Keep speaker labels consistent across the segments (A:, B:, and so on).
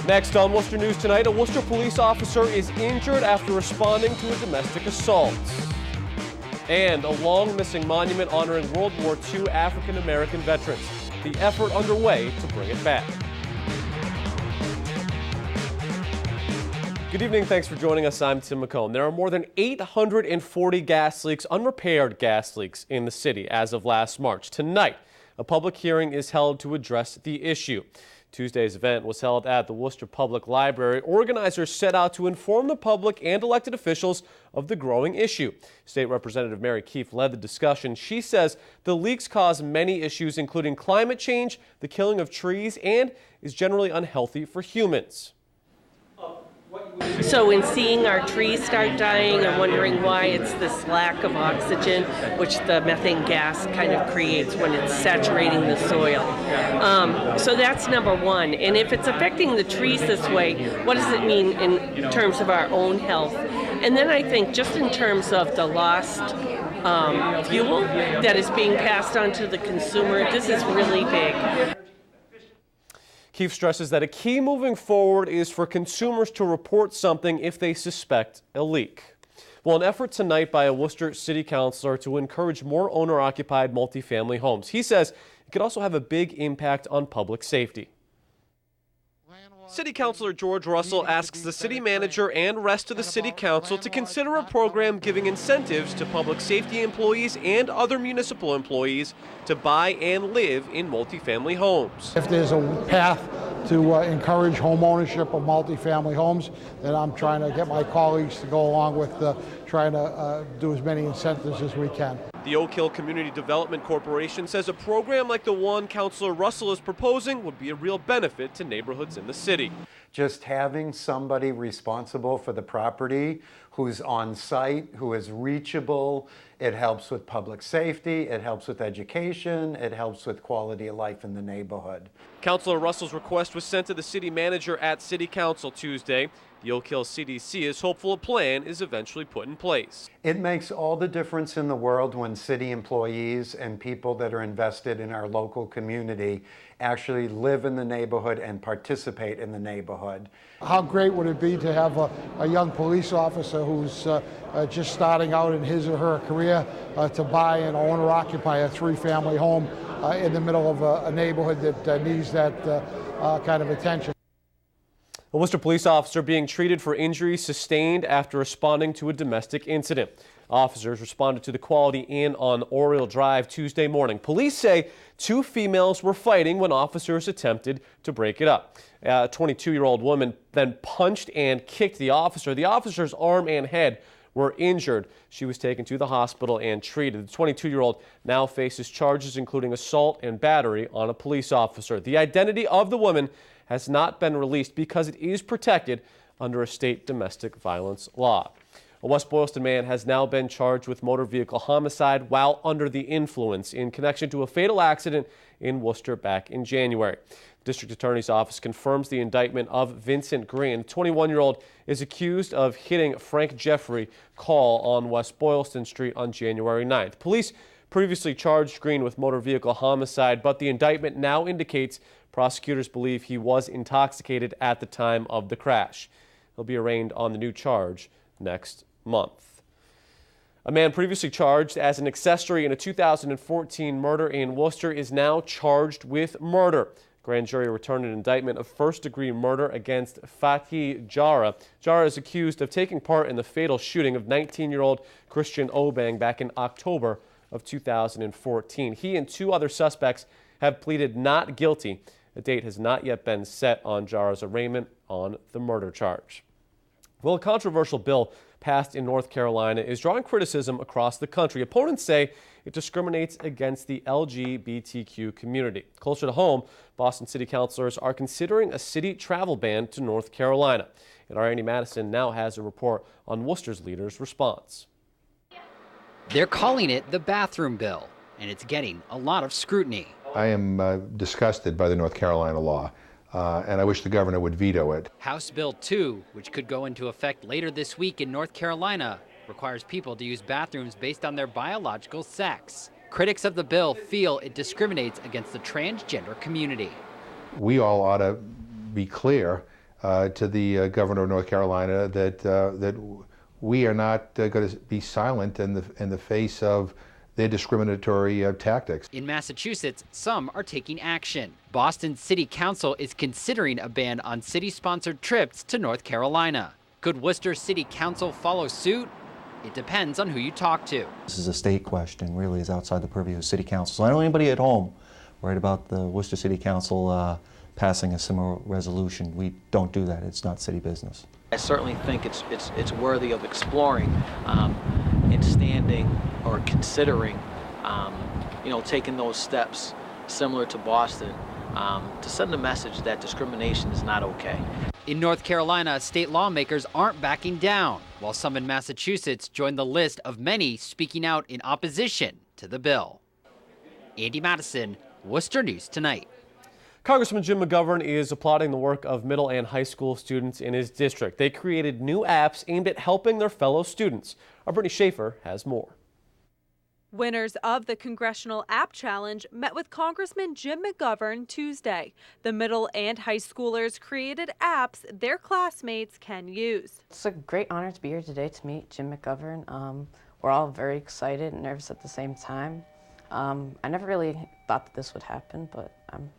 A: Next on Worcester News Tonight, a Worcester police officer is injured after responding to a domestic assault. And a long-missing monument honoring World War II African-American veterans. The effort underway to bring it back. Good evening, thanks for joining us. I'm Tim McCone. There are more than 840 gas leaks, unrepaired gas leaks in the city as of last March. Tonight, a public hearing is held to address the issue. Tuesday's event was held at the Worcester Public Library. Organizers set out to inform the public and elected officials of the growing issue. State Representative Mary Keefe led the discussion. She says the leaks cause many issues, including climate change, the killing of trees, and is generally unhealthy for humans.
B: So in seeing our trees start dying and wondering why it's this lack of oxygen, which the methane gas kind of creates when it's saturating the soil. So that's number one. And if it's affecting the trees this way, what does it mean in terms of our own health? And then I think just in terms of the lost fuel that is being passed on to the consumer, this is really big.
A: Keefe stresses that a key moving forward is for consumers to report something if they suspect a leak. Well, an effort tonight by a Worcester city councilor to encourage more owner-occupied multifamily homes. He says it could also have a big impact on public safety. City Councilor George Russell asks the city manager and rest of the city council to consider a program giving incentives to public safety employees and other municipal employees to buy and live in multifamily homes.
C: If there's a path to encourage home ownership of multifamily homes, then I'm trying to get my colleagues to go along with trying to do as many incentives as we can.
A: The Oak Hill Community Development Corporation says a program like the one Councilor Russell is proposing would be a real benefit to neighborhoods in the city.
D: Just having somebody responsible for the property who's on site, who is reachable, it helps with public safety, it helps with education, it helps with quality of life in the neighborhood. Councilor Russell's request was sent to the city manager at City Council Tuesday. The Oak Hill CDC is hopeful a plan is eventually put in place. It makes all the difference in the world when city employees and people that are invested in our local community actually live in the neighborhood and participate in the neighborhood.
C: How great would it be to have a young police officer who's just starting out in his or her career to buy and own or occupy a three-family home in the middle of a neighborhood that needs that kind of attention.
A: A Worcester police officer being treated for injuries sustained after responding to a domestic incident. Officers responded to the Quality Inn on Oriole Drive Tuesday morning. Police say two females were fighting when officers attempted to break it up. A 22-year-old woman then punched and kicked the officer. The officer's arm and head were injured. She was taken to the hospital and treated. The 22-year-old now faces charges including assault and battery on a police officer. The identity of the woman has not been released because it is protected under a state domestic violence law. A West Boylston man has now been charged with motor vehicle homicide while under the influence in connection to a fatal accident in Worcester back in January. The District Attorney's Office confirms the indictment of Vincent Green. The 21-year-old is accused of hitting Frank Jeffrey Call on West Boylston Street on January 9th. Police previously charged Green with motor vehicle homicide, but the indictment now indicates prosecutors believe he was intoxicated at the time of the crash. He'll be arraigned on the new charge next month. A man previously charged as an accessory in a 2014 murder in Worcester is now charged with murder. Grand jury returned an indictment of first-degree murder against Fatih Jara. Jara is accused of taking part in the fatal shooting of 19-year-old Christian Obeng back in October of 2014. He and two other suspects have pleaded not guilty. A date has not yet been set on Jara's arraignment on the murder charge. Well, a controversial bill passed in North Carolina is drawing criticism across the country. Opponents say it discriminates against the LGBTQ community. Closer to home, Boston City councilors are considering a city travel ban to North Carolina. And our Andy Madison now has a report on Worcester's leaders' response.
E: They're calling it the bathroom bill, and it's getting a lot of scrutiny.
F: I am disgusted by the North Carolina law, and I wish the governor would veto it.
E: House Bill 2, which could go into effect later this week in North Carolina, requires people to use bathrooms based on their biological sex. Critics of the bill feel it discriminates against the transgender community.
F: We all ought to be clear to the governor of North Carolina that we are not going to be silent in the face of their discriminatory tactics.
E: In Massachusetts, some are taking action. Boston City Council is considering a ban on city-sponsored trips to North Carolina. Could Worcester City Council follow suit? It depends on who you talk to.
G: This is a state question, really is outside the purview of City Council. So I don't know anybody at home worried about the Worcester City Council passing a similar resolution. We don't do that. It's not city business.
H: I certainly think it's worthy of exploring and standing or considering, taking those steps similar to Boston to send a message that discrimination is not okay.
E: In North Carolina, state lawmakers aren't backing down, while some in Massachusetts joined the list of many speaking out in opposition to the bill. Andy Madison, Worcester News Tonight.
A: Congressman Jim McGovern is applauding the work of middle and high school students in his district. They created new apps aimed at helping their fellow students. Our Brittany Schaefer has more.
I: Winners of the Congressional App Challenge met with Congressman Jim McGovern Tuesday. The middle and high schoolers created apps their classmates can use.
J: It's a great honor to be here today to meet Jim McGovern. We're all very excited and nervous at the same time. I never really thought that this would happen, but I'm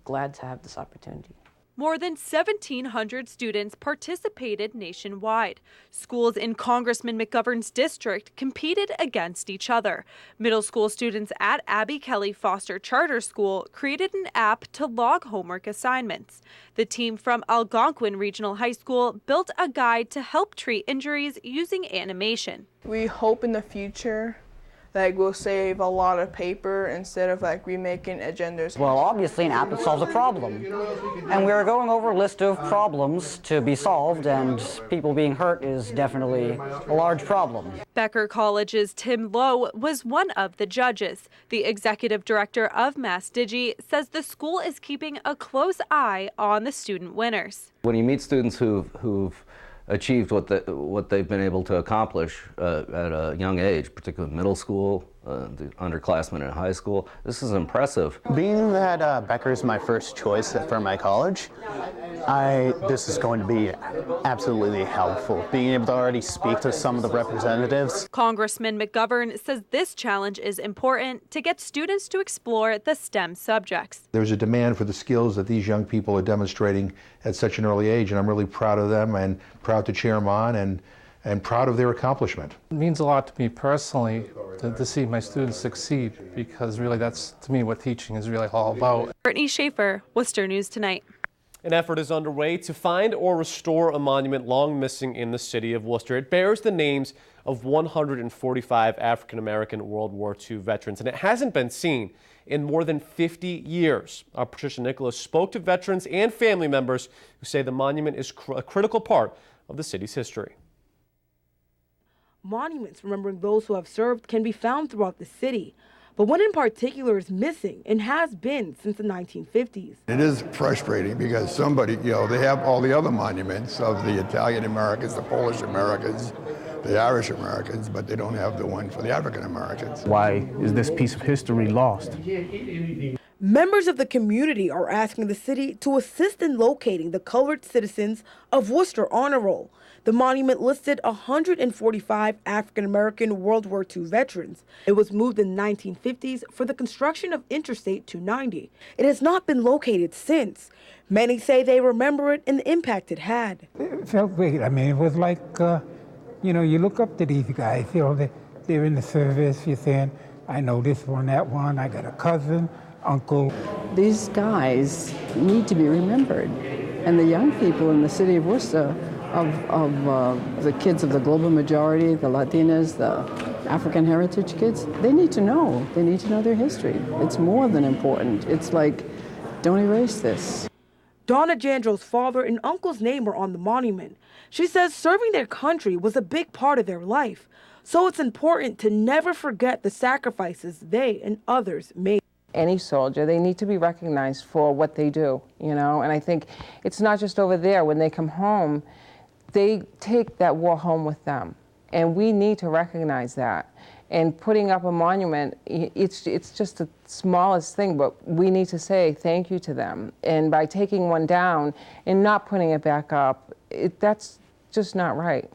J: glad to have this opportunity.
I: More than 1,700 students participated nationwide. Schools in Congressman McGovern's district competed against each other. Middle school students at Abby Kelly Foster Charter School created an app to log homework assignments. The team from Algonquin Regional High School built a guide to help treat injuries using animation.
K: We hope in the future we'll save a lot of paper instead of remaking agendas.
L: Well, obviously an app that solves a problem. And we are going over a list of problems to be solved, and people being hurt is definitely a large problem.
I: Becker College's Tim Lowe was one of the judges. The executive director of MassDigi says the school is keeping a close eye on the student winners.
M: When you meet students who've achieved what they've been able to accomplish at a young age, particularly middle school, the underclassmen in high school. This is impressive.
N: Being that Becker is my first choice for my college, this is going to be absolutely helpful. Being able to already speak to some of the representatives.
I: Congressman McGovern says this challenge is important to get students to explore the STEM subjects.
F: There's a demand for the skills that these young people are demonstrating at such an early age, and I'm really proud of them and proud to cheer them on and proud of their accomplishment.
O: It means a lot to me personally to see my students succeed, because really that's, to me, what teaching is really all about.
I: Brittany Schaefer, Worcester News Tonight.
A: An effort is underway to find or restore a monument long missing in the city of Worcester. It bears the names of 145 African-American World War II veterans, and it hasn't been seen in more than 50 years. Our Patricia Nicholas spoke to veterans and family members who say the monument is a critical part of the city's history.
P: Monuments remembering those who have served can be found throughout the city, but one in particular is missing and has been since the 1950s.
Q: It is frustrating because somebody, they have all the other monuments of the Italian Americans, the Polish Americans, the Irish Americans, but they don't have the one for the African Americans.
R: Why is this piece of history lost?
P: Members of the community are asking the city to assist in locating the colored citizens of Worcester Honor Roll. The monument listed 145 African-American World War II veterans. It was moved in the 1950s for the construction of Interstate 290. It has not been located since. Many say they remember it and the impact it had.
S: It felt great. I mean, it was like, you look up to these guys. They're in the service. You're saying, I know this one, that one. I got a cousin, uncle.
T: These guys need to be remembered. And the young people in the city of Worcester, of the kids of the global majority, the Latinas, the African heritage kids, they need to know. They need to know their history. It's more than important. It's like, don't erase this.
P: Donna Jandro's father and uncle's name were on the monument. She says serving their country was a big part of their life. So it's important to never forget the sacrifices they and others made.
U: Any soldier, they need to be recognized for what they do, and I think it's not just over there. When they come home, they take that war home with them, and we need to recognize that. And putting up a monument, it's just the smallest thing, but we need to say thank you to them. And by taking one down and not putting it back up, that's just not right.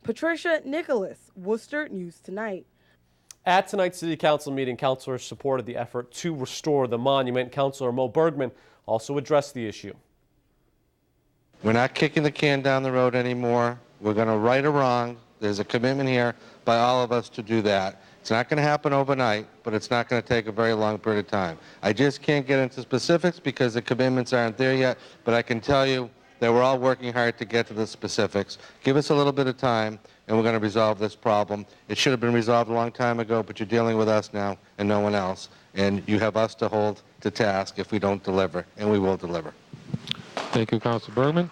P: Patricia Nicholas, Worcester News Tonight.
A: At tonight's City Council meeting, councilors supported the effort to restore the monument. Councilor Mo Bergman also addressed the issue.
B: We're not kicking the can down the road anymore. We're going to right a wrong. There's a commitment here by all of us to do that. It's not going to happen overnight, but it's not going to take a very long period of time. I just can't get into specifics because the commitments aren't there yet, but I can tell you that we're all working hard to get to the specifics. Give us a little bit of time, and we're going to resolve this problem. It should have been resolved a long time ago, but you're dealing with us now and no one else, and you have us to hold to task if we don't deliver, and we will deliver.
V: Thank you, Councilor Bergman.